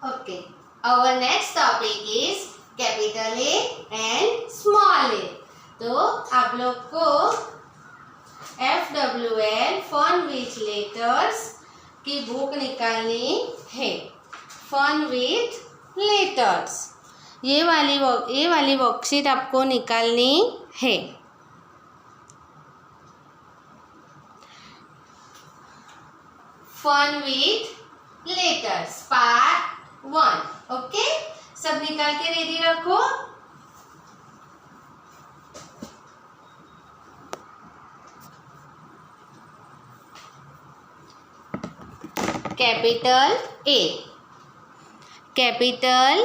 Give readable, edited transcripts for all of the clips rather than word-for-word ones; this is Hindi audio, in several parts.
Okay. Our next topic is capital A and small a. तो आप लोग को FWL फन विथ लेटर्स की बुक निकालनी है. फन विथ लेटर्स ये वाली वर्कशीट आपको निकालनी है. Fun with letters part 1. Okay, सब निकाल के रेडी रखो. Capital A. Capital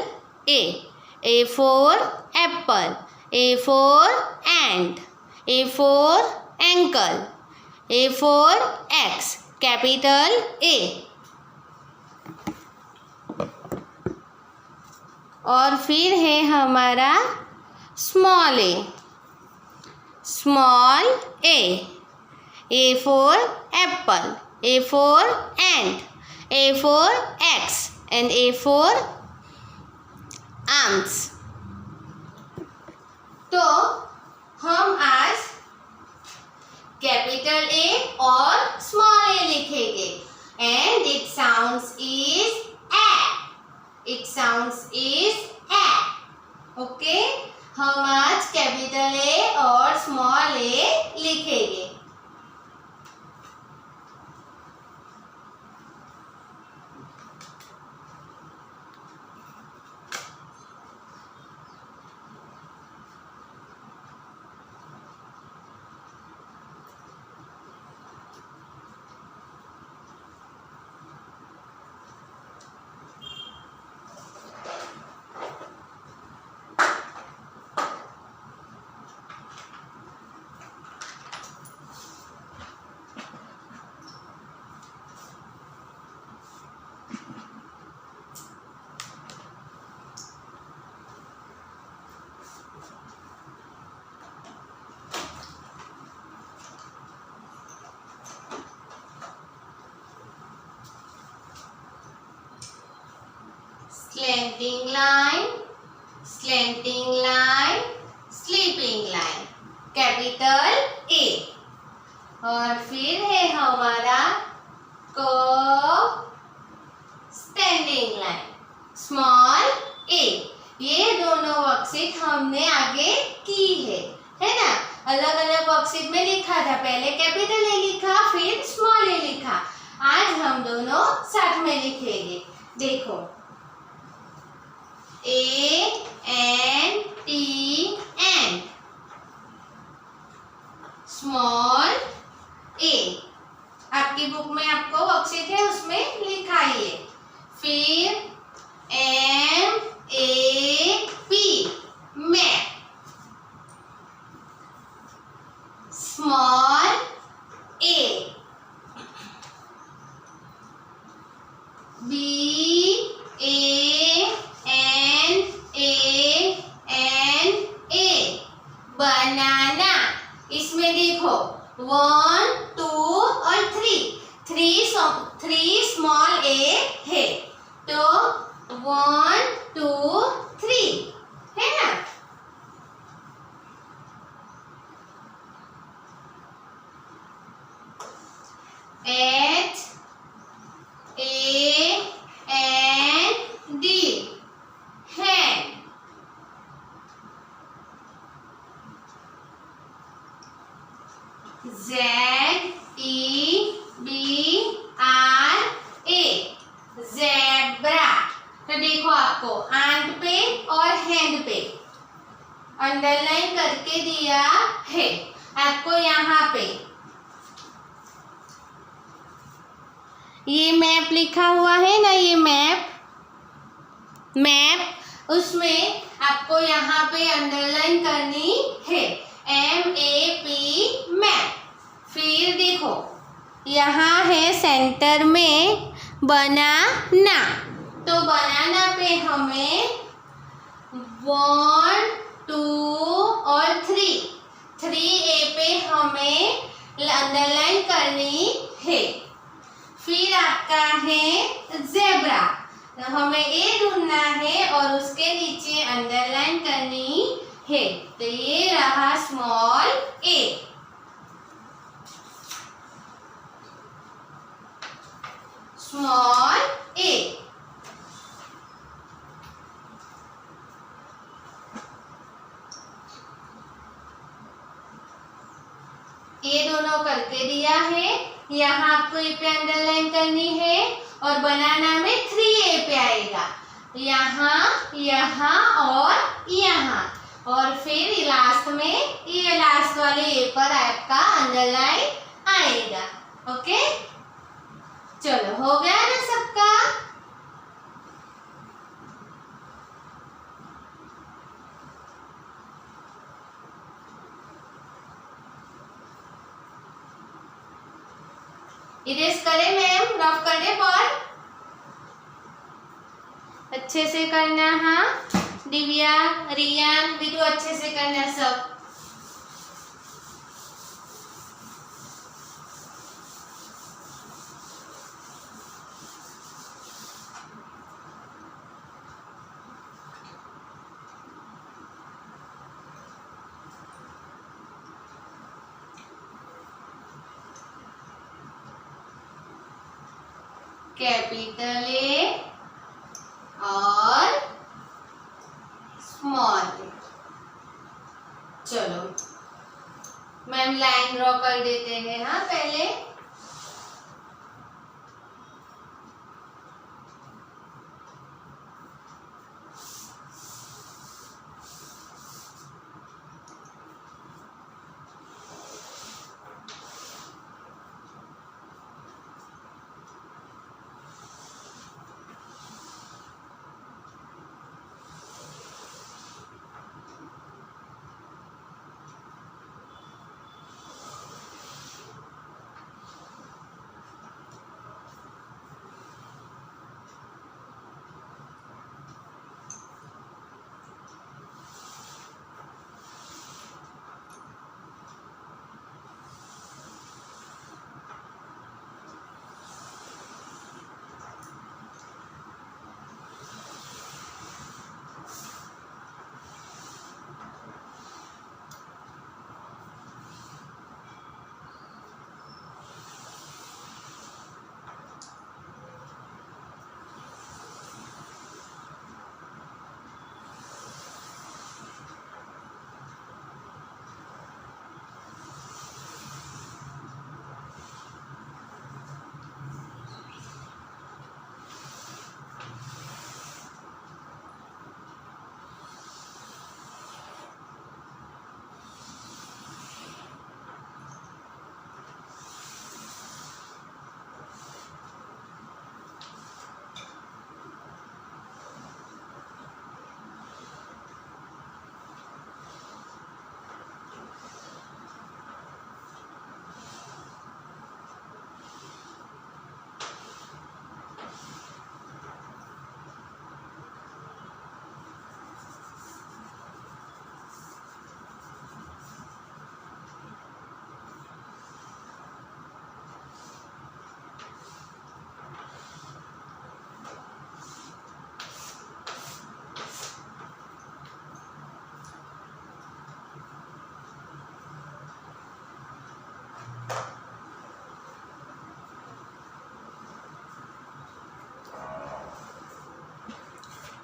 A. A for apple. A for ant. A for ankle. A for X. Capital A. और फिर है हमारा small A. Small A. A for apple. A for ant. A for X and A for arms. तो हम आज कैपिटल ए और स्मॉल ए लिखेंगे. And it sounds is a. It sounds is a. Okay, हम आज कैपिटल ए और स्मॉल ए लिखेंगे. Slanting line, slanting line, sleeping line. Capital A. और फिर है हमारा कर्व स्टैंडिंग लाइन. स्मॉल ए. ये दोनों वर्कशीट हमने आगे की है ना. अलग अलग वर्कशीट में लिखा था. पहले कैपिटल ए लिखा, फिर स्मॉल ए लिखा. आज हम दोनों साथ में लिखेंगे. देखो, A-N-T and स्मॉल ए. आपकी बुक में आपको वर्कशीट है, उसमें लिखा ही है. फिर M-A-P मैप. स्मॉल ए. बनाना. इसमें देखो 1, 2 और 3 स्मॉल ए है. तो 1, 2, 3 है ना. H-A-N-D hand. Z-E-B-R-A zebra. तो देखो, आपको आंट पे और हैंड पे अंडरलाइन करके दिया है. आपको यहाँ पे ये मैप लिखा हुआ है ना, ये मैप उसमें आपको यहाँ पे अंडरलाइन करनी है. MAP map. फिर देखो, यहाँ है सेंटर में बनाना. तो बनाना पे हमें 1, 2 और 3A पे हमें अंडरलाइन करनी है. फिर आपका है ज़ेब्रा. हमें ए ढूंढना है और उसके नीचे अंडरलाइन करनी है। तो ये रहा स्मॉल ए। स्मॉल ए। ये दोनों करके दिया है। यहाँ आपको ए पे अंडरलाइन करनी है और बनाना में 3A पे आएगा, यहाँ, यहाँ और यहाँ, और फिर लास्ट में ये लास्ट वाले ए पर आपका अंडरलाइन आएगा। ओके, चलो हो गया ना सबका। इरेज करें मैम, रफ कर दे पर अच्छे से करना। हाँ दिव्या, रियान, विदु अच्छे से करना सब। कैपिटल ए और स्मॉल ए। चलो मैम लाइन ड्रॉ कर देते हैं। हाँ पहले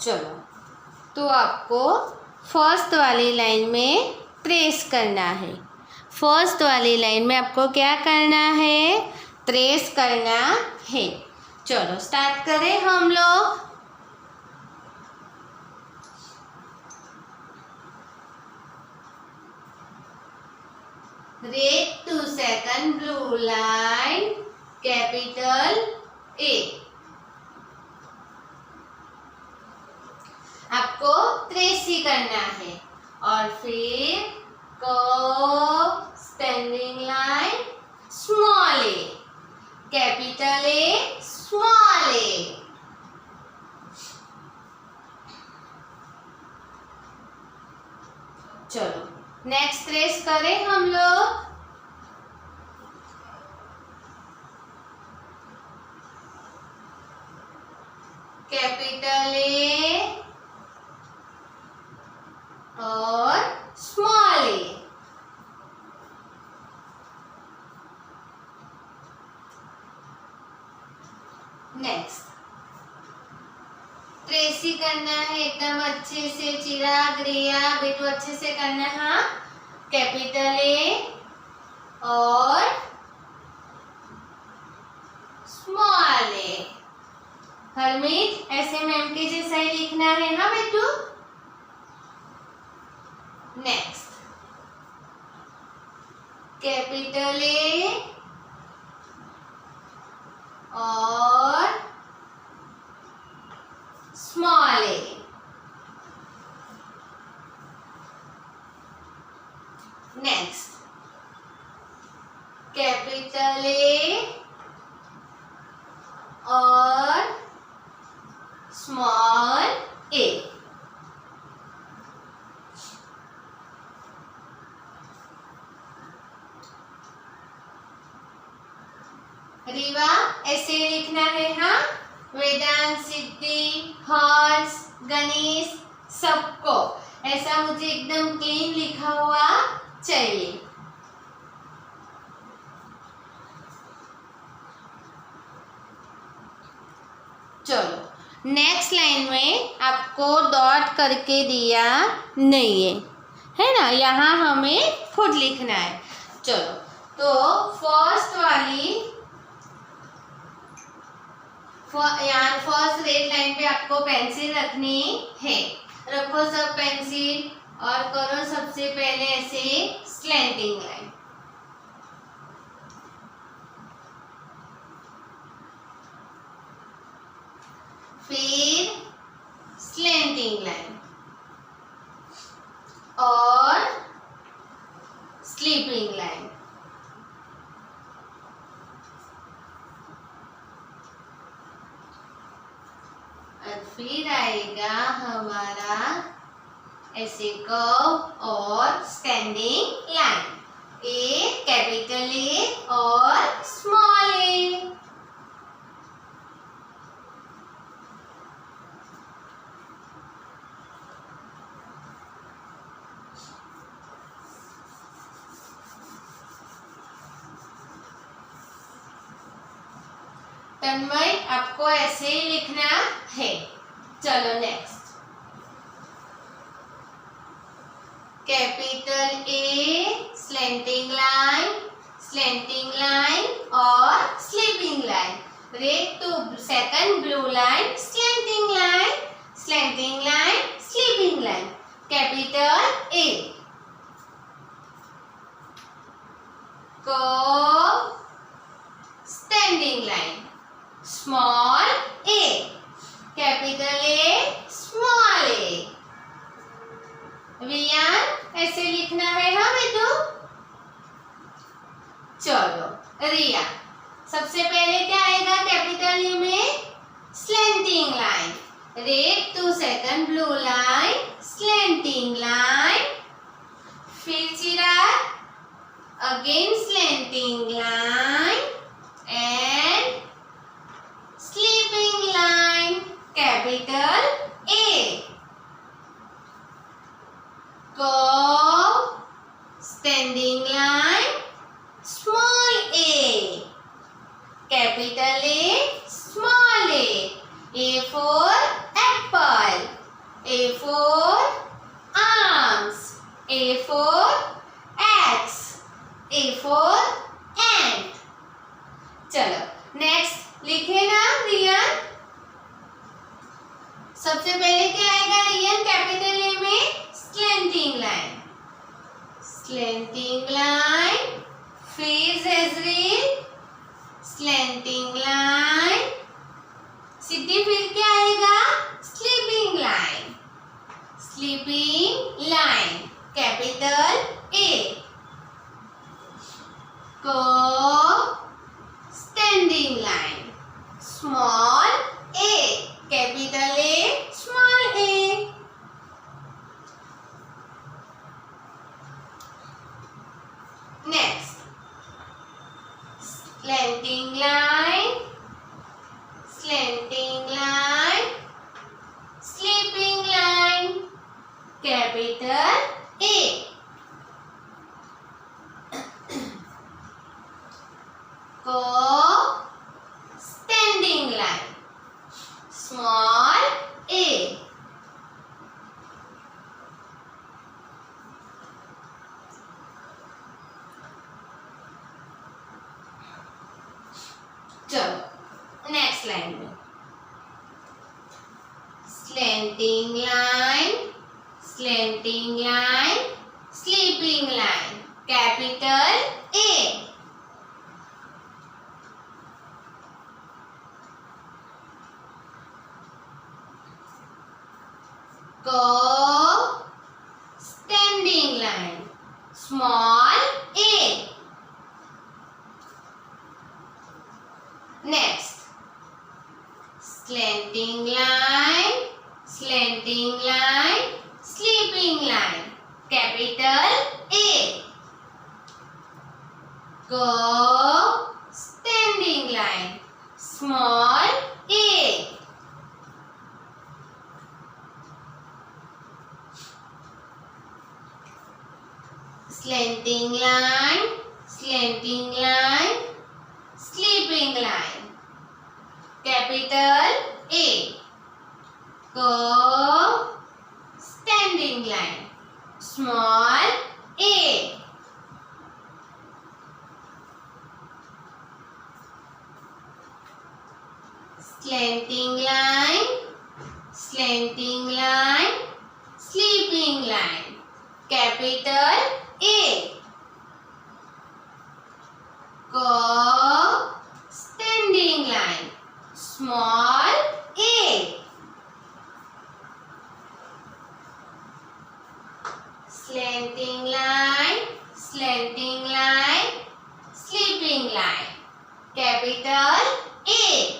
चलो तो आपको फर्स्ट वाली लाइन में ट्रेस करना है। फर्स्ट वाली लाइन में आपको क्या करना है? ट्रेस करना है। चलो स्टार्ट करें हम लोग। Red to second blue line capital A. आपको ट्रेस ही करना है और फिर curve standing line small A capital A small A. चलो नेक्स्ट ट्रेस करें हम लोग। कैपिटल ए और स्मॉल ए। नेक्स्ट ट्रेसी करना है एकदम अच्छे से, चिराग रिया बेटू अच्छे से करना है। हाँ, कैपिटल ए और स्मॉल ए। हरमीत ऐसे मैम के जैसा ही लिखना है। हाँ बेटू। नेक्स्ट कैपिटल ए और स्मॉल ए। नेक्स्ट कैपिटल ए और स्मॉल ए। रीवा ऐसे लिखना है। हाँ, वेदांत, सिद्धि, हर्ष, गणेश सबको ऐसा मुझे एकदम क्लीन लिखा हुआ चाहिए। चलो नेक्स्ट लाइन में आपको डॉट करके दिया नहीं है ना, यहाँ हमें खुद लिखना है। चलो तो फर्स्ट वाली यहाँ फर्स्ट रेड लाइन पे आपको पेंसिल रखनी है। रखो सब पेंसिल और करो सबसे पहले ऐसे स्लैंटिंग लाइन। फिर स्लैंटिंग लाइन और स्लीपिंग लाइन। और फिर आएगा हमारा ऐसे कर्व और स्टैंडिंग लाइन। ए कैपिटल ए और स्मॉल ए। तन्मय आपको ऐसे ही लिखना है। चलो next capital A slanting line और sleeping line. Red to second blue line slanting line sleeping line. Capital A curve standing line small A capital A small A. Viyan ऐसे लिखना है। हाँ बेटू। चलो रिया सबसे पहले क्या आएगा कैपिटल ए में slanting line. Red to second blue line slanting line. फिर Chirag again slanting line and sleeping line capital A curve standing line small a capital A small a for apple, A for arms, A for axe, A for ant। चलो नेक्स्ट लिखे ना रियन। सबसे पहले क्या आएगा रियन कैपिटल ए में स्लैंटिंग लाइन। फिर जैजरीन स्लैंटिंग लाइन। सिद्धि फिर क्या आएगा sleeping line capital A. Standing line small A capital A small A. Next slanting line small a. चलो नेक्स्ट लाइन में slanting line, slanting line, sleeping line, capital A. Standing line, small a. Next, slanting line, slanting line, sleeping line, capital A. Standing line, small a. Slanting line, slanting line, sleeping line, capital A. Standing line, small a. Slanting line, slanting line, sleeping line, capital A. Standing line, small a. Slanting line, slanting line, sleeping line, capital A.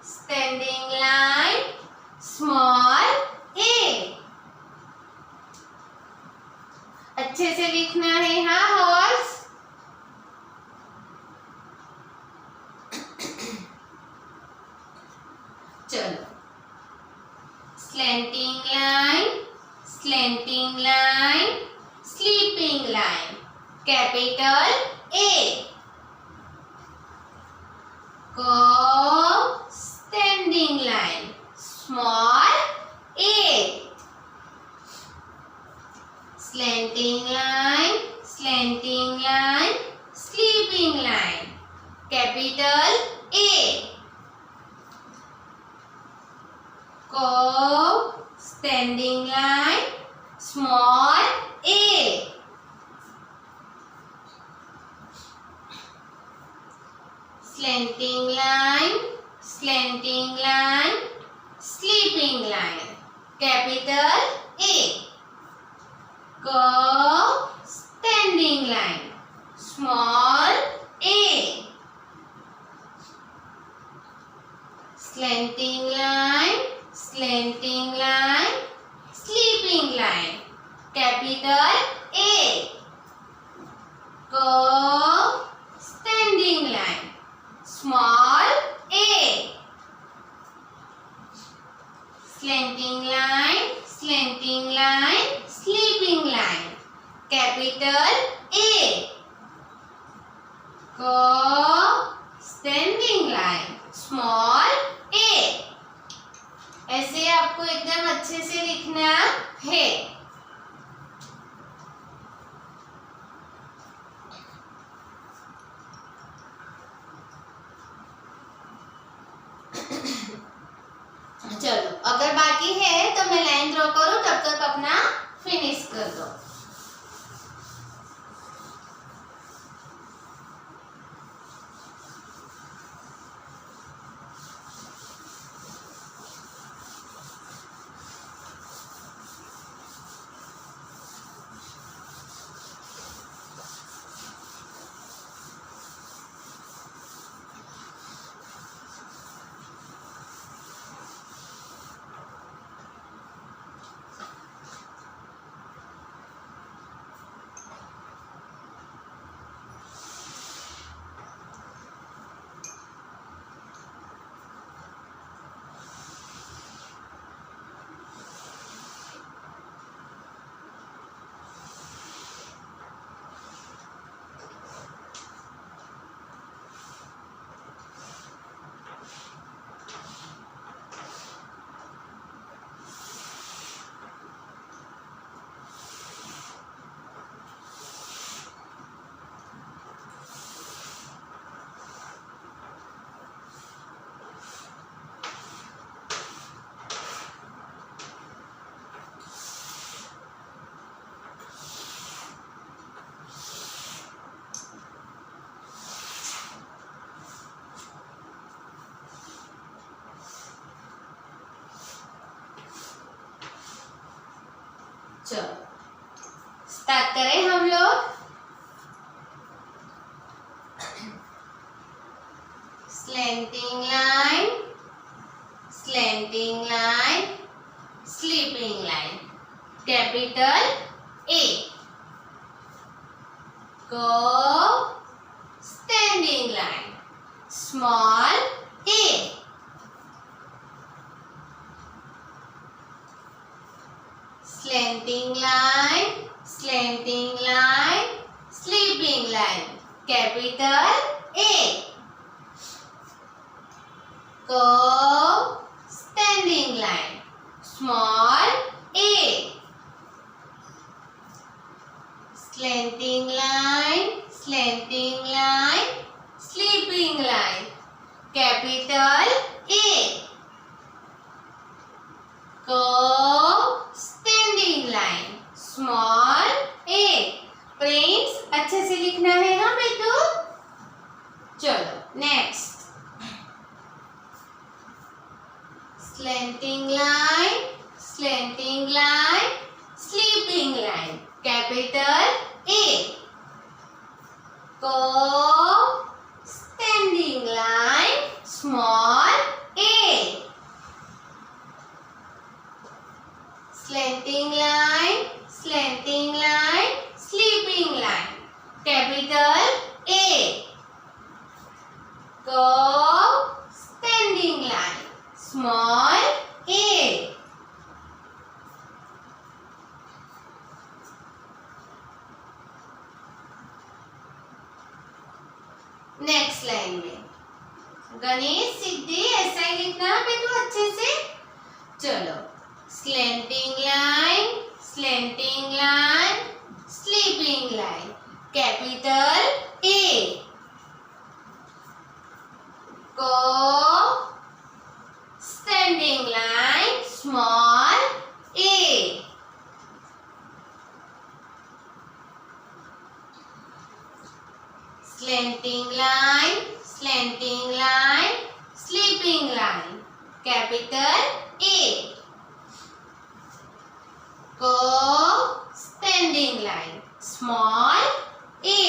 Standing line, small a. अच्छे से लिखना है हाँ हॉर्स। चलो slanting line, slanting line, sleeping line, capital A. Standing line, small a. Slanting line, slanting line, sleeping line, capital A. Standing line, small a. Slanting line, slanting line, sleeping line, capital A. Standing line, small a. Slanting line, slanting line, sleeping line, capital A. Standing line, small a. Slanting line, slanting line, sleeping line, capital A. Standing line, small a. ऐसे आपको एकदम अच्छे से लिखना है। चलो अगर बाकी है तो मैं लाइन ड्रॉ करूं तब तक अपना फिनिश कर दो। चलो स्टार्ट करें हम लोग। Slanting line, slanting line, sleeping line, capital A. Go standing line, small a. Slanting line, slanting line, sleeping line, capital A. Go standing line, small a. Slanting line, slanting line, sleeping line, capital A. Go standing line, small a. Prince अच्छे से लिखना है हाँ बेटू। चलो next. Slanting line, slanting line, sleeping line, capital A. Go standing line, small a. Slanting line, slanting line, sleeping line, capital A. Go standing line, small a. Next line में गणेश सिद्धि ऐसा ही लिखना है बेटू अच्छे से। चलो slanting line, slanting line, sleeping line, capital A. Go standing line, small A. Slanting line, slanting line, sleeping line, capital A. Go standing line, small a.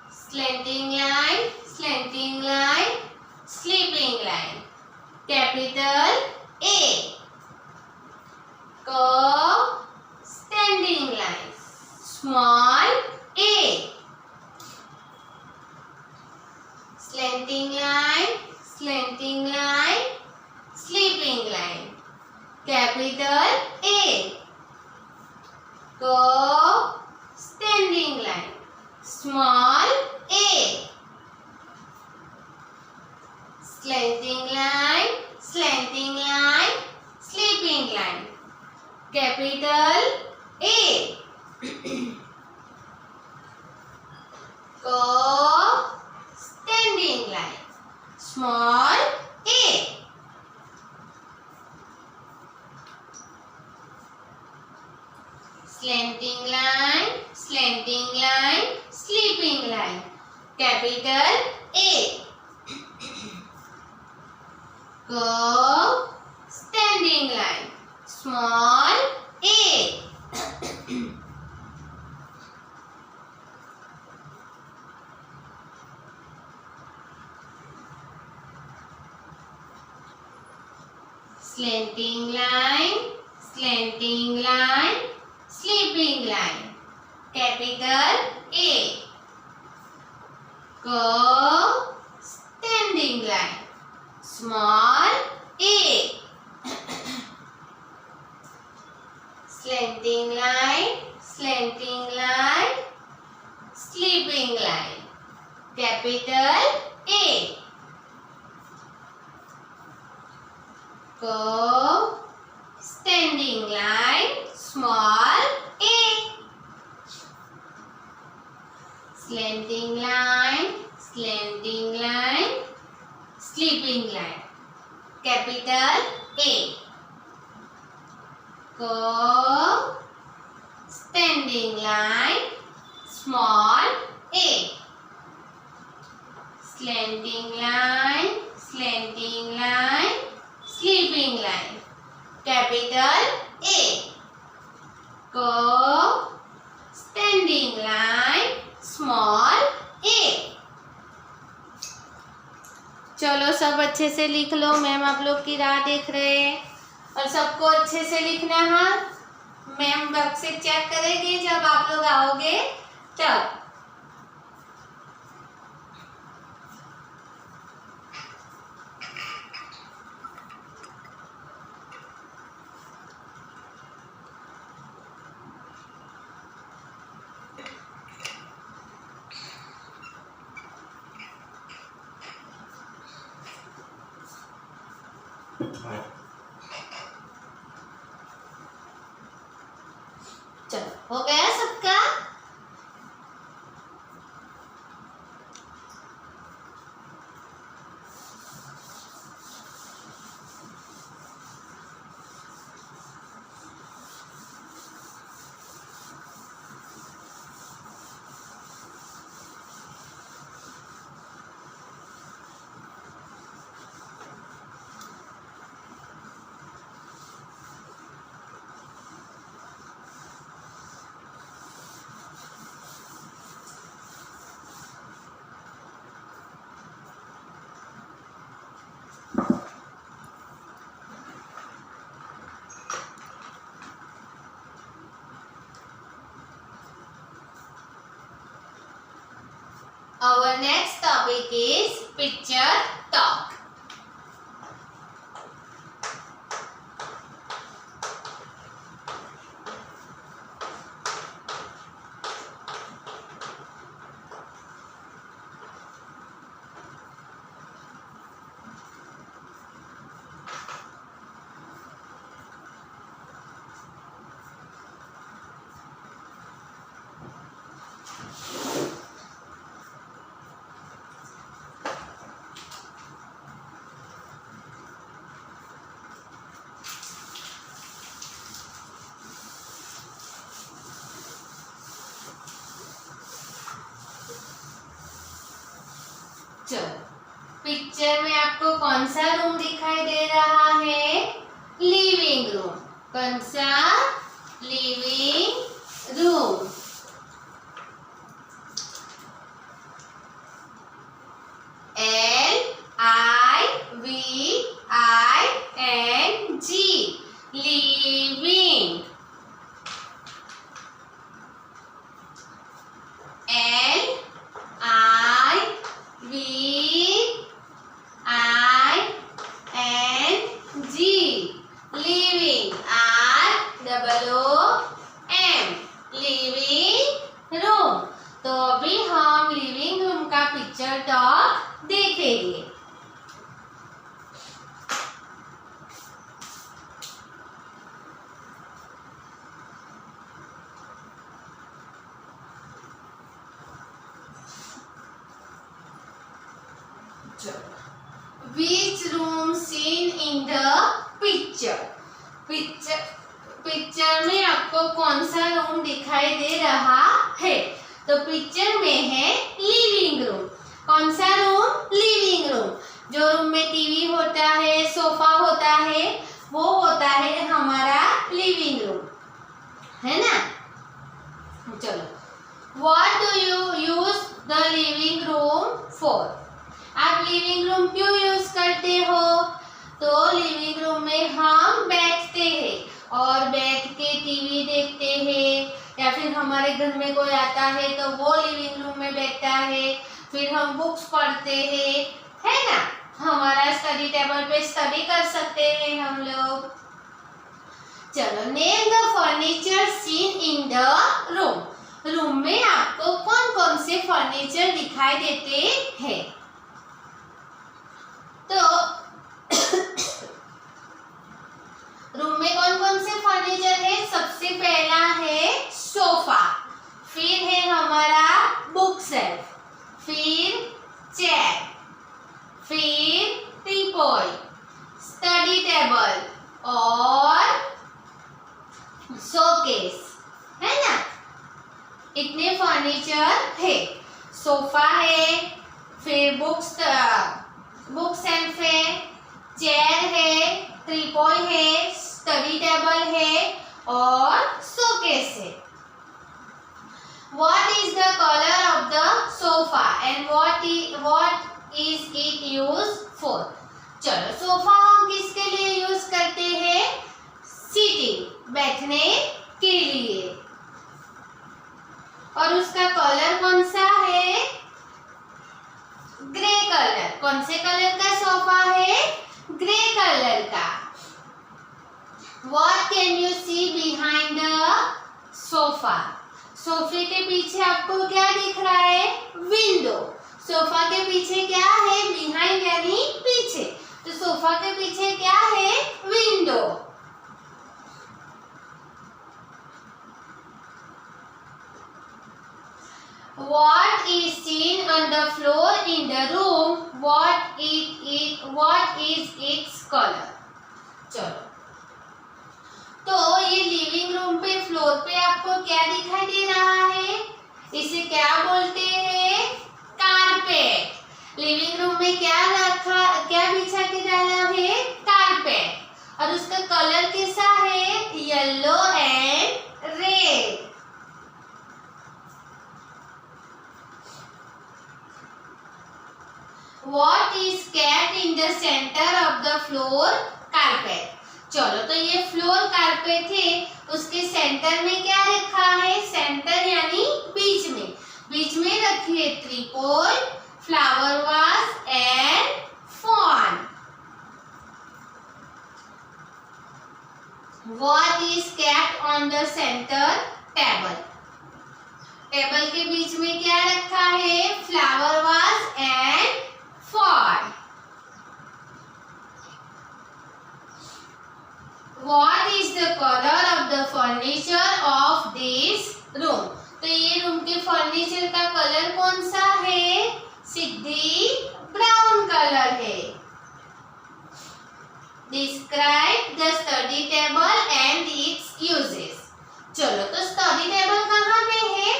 Slanting line, slanting line, sleeping line, capital A. Go standing line, small a. Slanting line, slanting line, sleeping line, capital A. Go standing line, small a. Slanting line, slanting line, sleeping line, capital A. Go standing line, small a. Slanting line, slanting line, sleeping line, capital A. Go standing line, small a. Slanting line, slanting line, sleeping line, capital A. Go standing line, small a. Slanting line, slanting line, sleeping line, capital A. Go standing line, small a. Slanting line, slanting line, sleeping line, capital A. Go standing line, small a. Slanting line, slanting line, sleeping line, चलो सब अच्छे से लिख लो, मैम आप लोग की राह देख रहे हैं। और सबको अच्छे से लिखना है, मैम बक्स से चेक करेंगे जब आप लोग आओगे तब। चलो हो गया सबका। Our next topic is picture talk. चलो पिक्चर में आपको कौन सा रूम दिखाई दे रहा है? Living room. कौन सा? Living room. LIVING living. Living ROOM living room. तो अभी हम लिविंग रूम का पिक्चर टॉक देखेंगे। Which room seen in the picture? Picture में आपको कौन सा रूम दिखाई दे रहा है? तो पिक्चर में है लिविंग रूम। कौन सा रूम? Living room. जो रूम में टीवी होता है, सोफा होता है, वो होता है हमारा लिविंग रूम, है ना। चलो, What do you use the living room for? आप लिविंग रूम क्यों यूज करते हो? तो लिविंग रूम में हम बैठते हैं और बैठ के टीवी देखते हैं, या फिर हमारे घर में कोई आता है तो वो लिविंग रूम में बैठता है, फिर हम बुक्स पढ़ते हैं, है ना। हमारा स्टडी टेबल पे स्टडी कर सकते हैं हम लोग। चलो, name the furniture seen in the room. Room में आपको कौन कौन से फर्नीचर दिखाई देते हैं? तो रूम में कौन कौन से फर्नीचर है? सबसे पहला है सोफा, फिर है हमारा बुक शेल्फ, फिर चेयर, फिर टीपॉय, स्टडी टेबल और शोकेस, है ना। इतने फर्नीचर है। सोफा है, फिर बुक शेल्फ है, चेयर है, टीपॉय है, स्टडी टेबल है और शोकेस है। What is the color of the sofa and what is it used 4। चलो सोफा हम किसके लिए यूज करते हैं? सीटिंग, बैठने के लिए। और उसका कलर कौन सा है? Grey colour. कौन से कलर का सोफा है? ग्रे कलर का। What can you see behind the sofa? सोफे के पीछे आपको क्या दिख रहा है? विंडो। सोफा के पीछे क्या है? बिहाइंड यानी पीछे। तो सोफा के पीछे क्या है? Window. What is seen on the floor in the room? What is its color? चलो, तो ये लिविंग रूम पे फ्लोर पे आपको क्या दिखाई दे रहा है? इसे क्या बोलते हैं? कारपेट। लिविंग रूम में क्या बिछा के डाला है? कारपेट। और उसका कलर कैसा है? Yellow and red. What is kept in the center of the floor? Carpet. चलो, तो ये फ्लोर कारपेट है, उसके सेंटर में क्या रखा है? सेंटर यानी बीच में। बीच में रखी है त्रिपोल, flower vase and phone. What is kept on the center table? Table के बीच में क्या रखा है? Flower vase and phone. What is the color of the furniture of this room? तो ये रूम के फर्नीचर का कलर कौन सा है? सिद्धि ब्राउन कलर है। Describe the study table and its uses. चलो, तो स्टडी टेबल कहाँ पे है?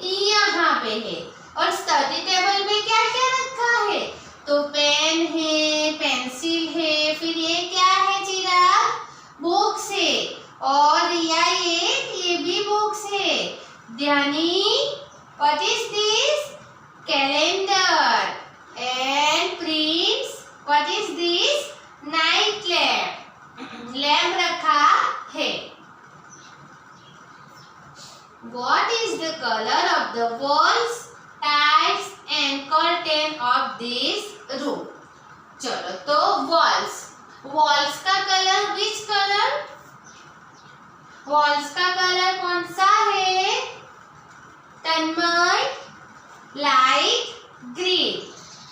यहाँ पे है। और स्टडी टेबल पे क्या क्या रखा है? तो पेन है, पेंसिल है, फिर ये क्या है चिराग? बुक्स है। और ये भी बुक्स है। Dhyani, what is this? Calendar. And prints, what is this? Night lamp. Lamp रखा है। What is the color of the walls, tiles and curtain of this room? चलो, तो वॉल्स का कलर, विच कलर? वॉल्स का कलर कौन सा है? तन्मय, लाइट ग्रीन।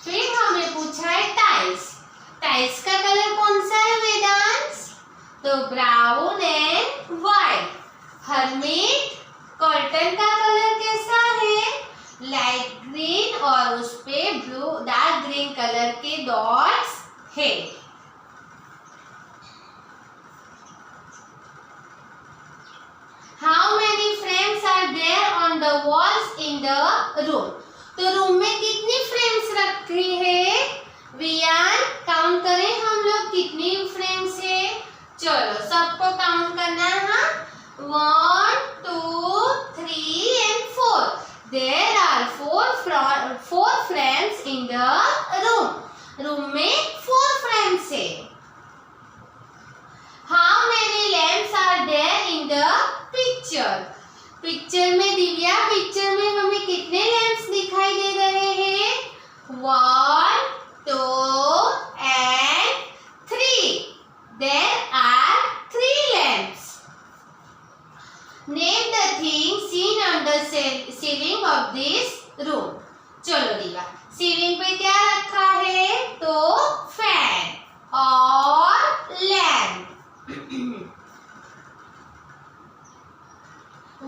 फिर हमें पूछा है टाइल्स। टाइल्स का कलर कौन सा है वेदांश? तो brown and white. Hermit, curtain का कलर कैसा है? लाइट ग्रीन और उस पे ब्लू डार्क ग्रीन कलर के डॉट्स है। How many frames are there on the walls in the room? तो रूम में कितनी फ्रेम्स रखी है? वियान, काउंट करें हम लोग कितनी फ्रेम्स है? चलो, सबको काउंट करना है। 1, 2, 3 and 4. There are four frames in the room. Room में 4 frames है। How many lamps are there in the picture? Picture में दिव्या, पिक्चर में हमें कितने लैंप्स दिखाई दे रहे हैं? 1, 2 and 3. There are 3 lamps. Name the things seen on the ceiling of this room. चलो दिव्या, सीलिंग पे क्या रखा है? तो फैन और lamp.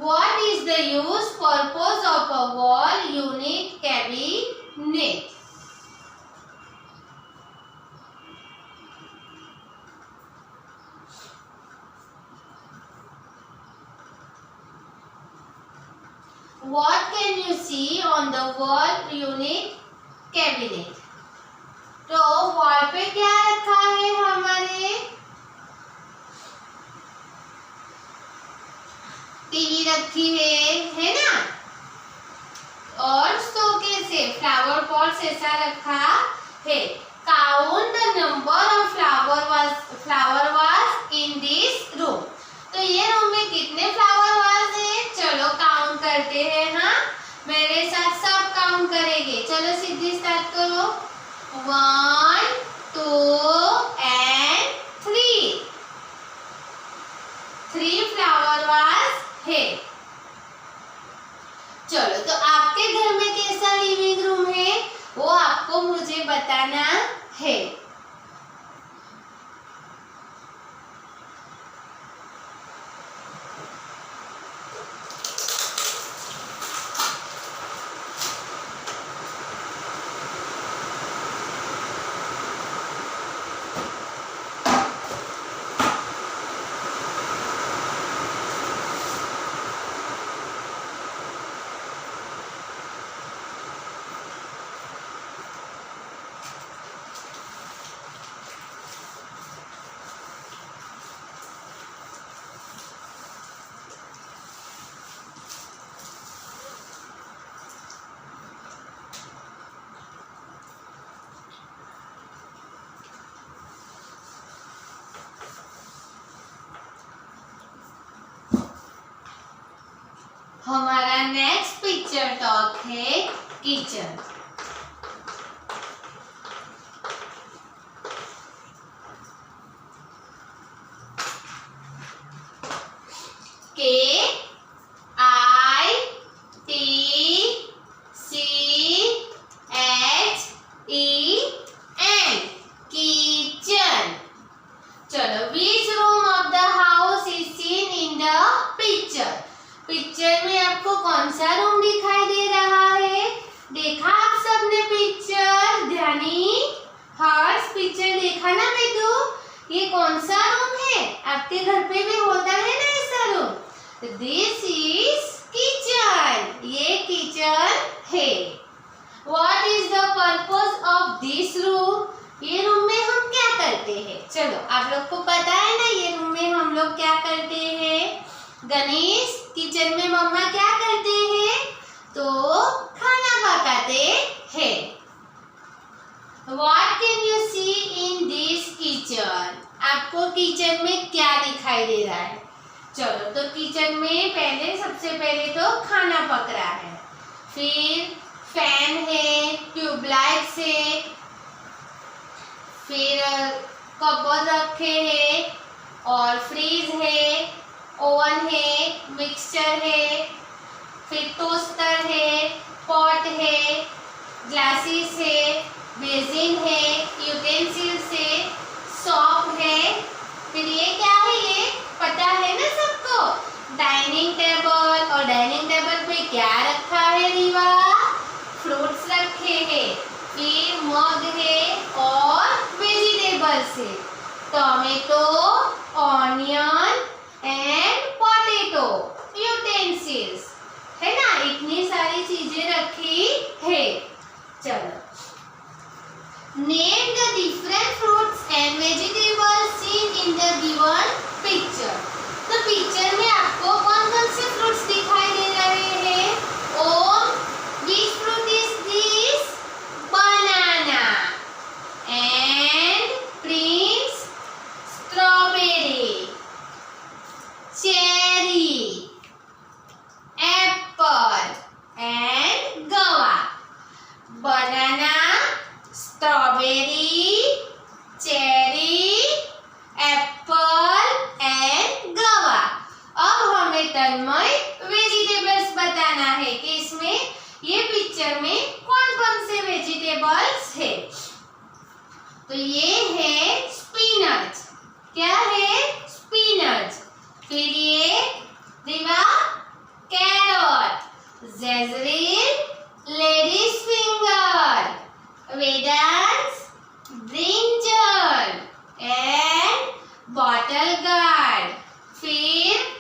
What is the use purpose of a wall unit cabinet? What can you see on the wall unit cabinet? तो वॉल पे क्या रखा है हमारे? टीवी रखी है ना? और शोकेस से फ्लावर पॉट्स ऐसा रखा है। Count the number of flower was in this room. तो ये रूम में कितने फ्लावर वाज है? चलो काउंट करते हैं। हाँ, मेरे साथ सब काउंट करेंगे। चलो सीधी स्टार्ट करो। 1 2 and 3 फ्लावर वाज है। चलो, तो आपके घर में कैसा लिविंग रूम है वो आपको मुझे बताना है। हमारा नेक्स्ट पिक्चर टॉक है किचन। KITCHEN। किचन। चलो, which room of the house is seen in the picture? Picture में आपको कौन सा रूम दिखाई दे रहा है? देखा आप सबने पिक्चर? ध्यानी हर्ष पिक्चर देखा ना बेटू? ये कौन सा रूम है? आपके घर पे भी होता है ना ऐसा रूम? This is kitchen. ये किचन है। What is the purpose of this room? ये रूम में हम क्या करते हैं? चलो, आप लोग को पता है ना ये रूम में हम लोग क्या करते हैं? गणेश, किचन में मम्मा क्या करते हैं? तो खाना पकाते हैं। What can you see in this kitchen? आपको किचन में क्या दिखाई दे रहा है? चलो, तो किचन में सबसे पहले तो खाना पक रहा है, फिर फैन है, ट्यूबलाइट्स है, फिर कपबोर्ड रखे हैं और फ्रीज है, ओवन है, मिक्सचर है, फिर टोस्टर है, पॉट है, ग्लासेस है, बेसिन है, यूटेंसिल्स है, सॉप है। फिर ये क्या है? ये पता है ना सबको? Dining table. और डाइनिंग टेबल पे क्या रखा है रीवा? फ्रूट्स रखे हैं, फिर मग है और वेजिटेबल्स है, tomato, onion and potato, utensils है ना? इतनी सारी चीजें रखी है। चलो, name the different fruits and vegetables seen in the given picture. तो पिक्चर में आपको कौन कौन से फ्रूट्स दिखाई दे रहे हैं? ओम, which fruit is this? Banana. And Prince, strawberry, cherry, apple and guava. Banana, strawberry, cherry, apple and guava. अब हमें तन्मय वेजिटेबल्स बताना है कि इसमें ये पिक्चर में कौन कौन से वेजिटेबल्स है। तो ये है स्पिनच। क्या है? स्पिनच। फिर ये रिवा कैरट, जेजरीन, लेडीज फिंगर, वेदांस, ब्रिंजल एंड बॉटल गार्ड। फिर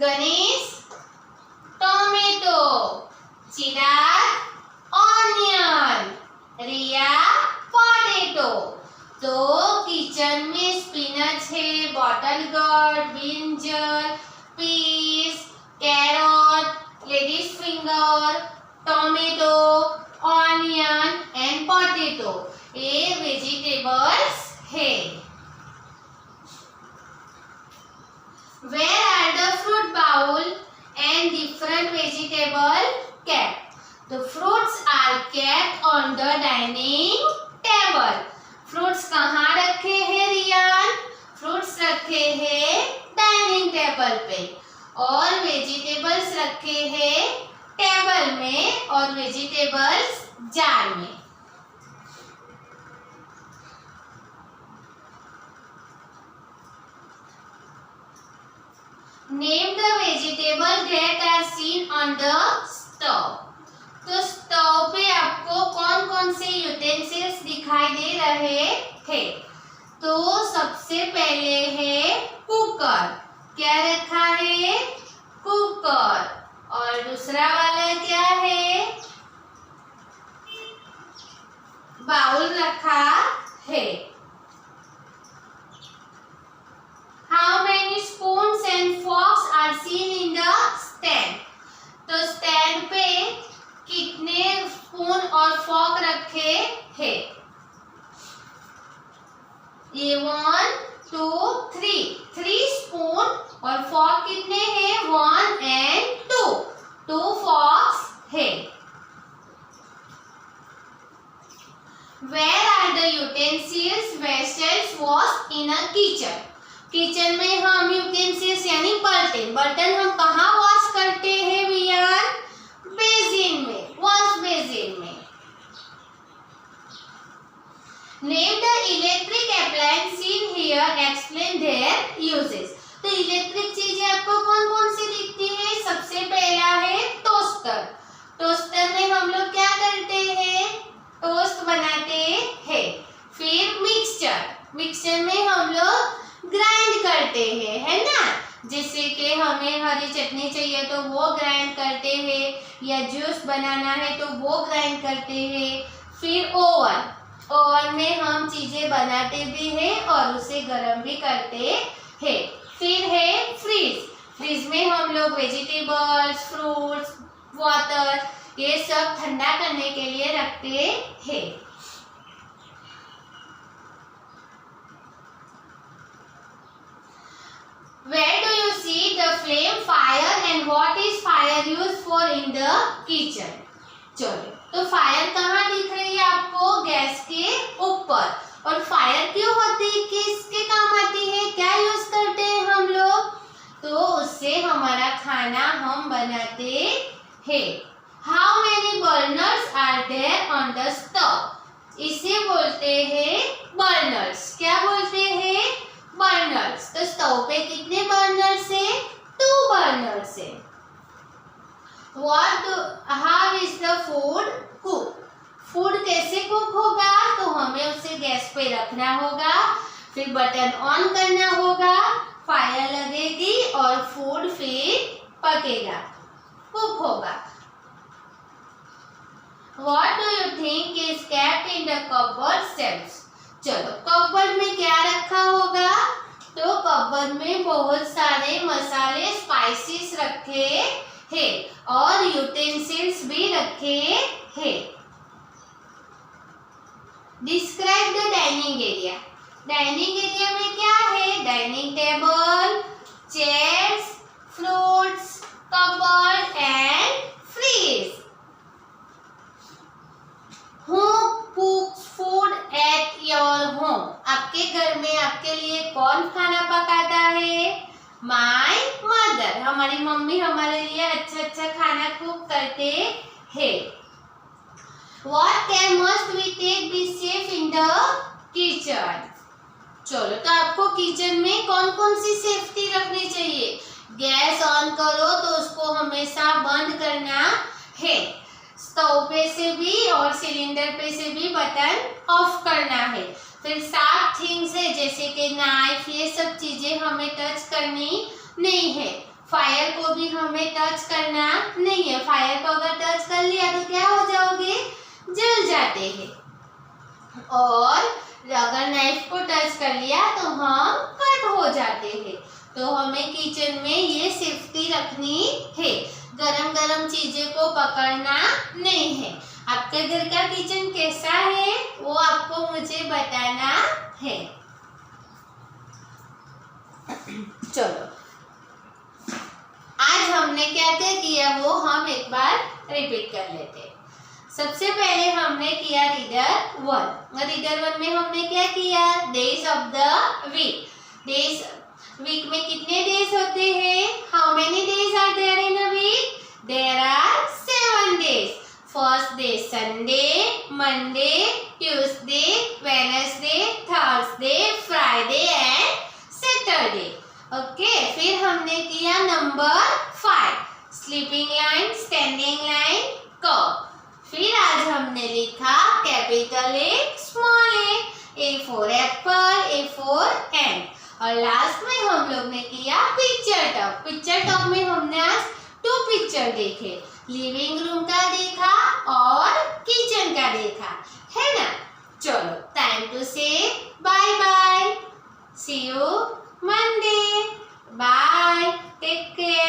Ganesh tomato, Chirag onion, Riya potato. तो किचन में स्पिनच है, bottle gourd, brinjal, peas, carrot, ladies finger, tomato, onion and potato. Potato, ये वेजिटेबल्स है। Where are the fruit bowl and different vegetable kept? The fruits are kept on the dining table. Fruits कहाँ रखे हैं रियान? Fruits रखे हैं डाइनिंग टेबल पे और वेजिटेबल्स रखे हैं टेबल में और वेजिटेबल्स जार में। Name the vegetable that are seen on the stove. तो स्टोव पे आपको कौन कौन से यूटेंसिल्स दिखाई दे रहे हैं? तो सबसे पहले है कुकर, क्या रखा है? कुकर। और दूसरा वाला क्या है? बाउल रखा है। How many spoons and forks are seen in the stand? तो स्टैंड पे कितने स्पून और फॉर्क रखे हैं? ये 1 2 3 स्पून और फॉर्क कितने हैं? 1 and 2 फॉर्क्स है। Where are the utensils vessels was in a kitchen? Kitchen में हम यूटेंसिल्स यानी बर्तन हम कहाँ वॉश करते हैं वियान? बेसिन में, वॉश बेसिन में। Name the electric appliance seen here, explain their uses. तो इलेक्ट्रिक चीजें आपको कौन कौन सी दिखती है? सबसे पहला है टोस्टर। टोस्टर में हम लोग क्या करते हैं? टोस्ट बनाते हैं। फिर मिक्सचर में हम लोग ग्राइंड करते हैं, है ना? जैसे कि हमें हरी चटनी चाहिए तो वो ग्राइंड करते हैं या जूस बनाना है तो वो ग्राइंड करते हैं। फिर ओवन में हम चीजें बनाते भी हैं और उसे गर्म भी करते हैं। फिर है फ्रिज में हम लोग वेजिटेबल्स, फ्रूट्स, वाटर ये सब ठंडा करने के लिए रखते हैं। Where do you see the flame, fire and what is fire used for in the kitchen? चलो, तो फायर कहाँ दिख रही है आपको? गैस के ऊपर। और फायर क्यों होती है? किसके काम आती है? क्या यूज करते हैं हम लोग? तो उससे हमारा खाना हम बनाते हैं। How many burners are there on the stove? इसे बोलते हैं बर्नर्स। क्या बोलते हैं? बर्नर्स। तो स्टोव पे कितने बर्नर्स है? 2 बर्नर्स है। How is the food cooked? Food कैसे कुक होगा? तो हमें उसे गैस पे रखना होगा, फिर बटन ऑन करना होगा, फायर लगेगी और फूड फिर पकेगा, कुक होगा। What do you think is kept in the cupboard shelves? चलो, कपबोर्ड में क्या रखा होगा? तो कपबोर्ड में बहुत सारे मसाले, स्पाइसेस रखे हैं और यूटेंसिल्स भी रखे हैं। Describe the dining area. Dining area में क्या है? Dining table, chairs, fruits, cupboard and fridge. Who cooks food at your home? आपके घर में आपके लिए कौन खाना पकाता है? My mother, हमारी मम्मी हमारे लिए अच्छा खाना कुक करते हैं। What care must we take be safe in the kitchen? चलो, तो आपको किचन में कौन कौन सी सेफ्टी रखनी चाहिए? गैस ऑन करो तो उसको हमेशा बंद करना है। स्टोव पे से भी और सिलेंडर पे से भी बटन ऑफ करना है। फिर शार्प थिंग्स है जैसे कि नाइफ, ये सब चीजें हमें टच करनी नहीं है। फायर को भी हमें टच करना नहीं है। फायर को अगर टच कर लिया तो क्या हो जाओगे? जल जाते हैं। और अगर नाइफ को टच कर लिया तो हम कट हो जाते हैं। तो हमें किचन में ये सेफ्टी रखनी है। गरम गरम चीजें को पकड़ना नहीं है। आपको आपके घर का किचन कैसा है वो आपको मुझे बताना है। चलो आज हमने क्या क्या किया वो हम एक बार रिपीट कर लेते हैं। सबसे पहले हमने किया रीडर 1। रीडर 1 में हमने क्या किया, days of the week. Days week में कितने डेज होते हैं, how many days are there in a week, there are 7 days. First day Sunday, Monday, Tuesday, Wednesday, Thursday, Friday and Saturday. Okay, फिर हमने किया number 5, sleeping line, standing line, curve. फिर आज हमने लिखा capital A, small A for apple, A for and. और लास्ट में हम लोग ने किया पिक्चर टॉक। पिक्चर टॉक में हमने आज 2 पिक्चर देखे, लिविंग रूम का देखा और किचन का देखा, है ना। चलो, time to say bye bye, see you Monday. Bye. Take care.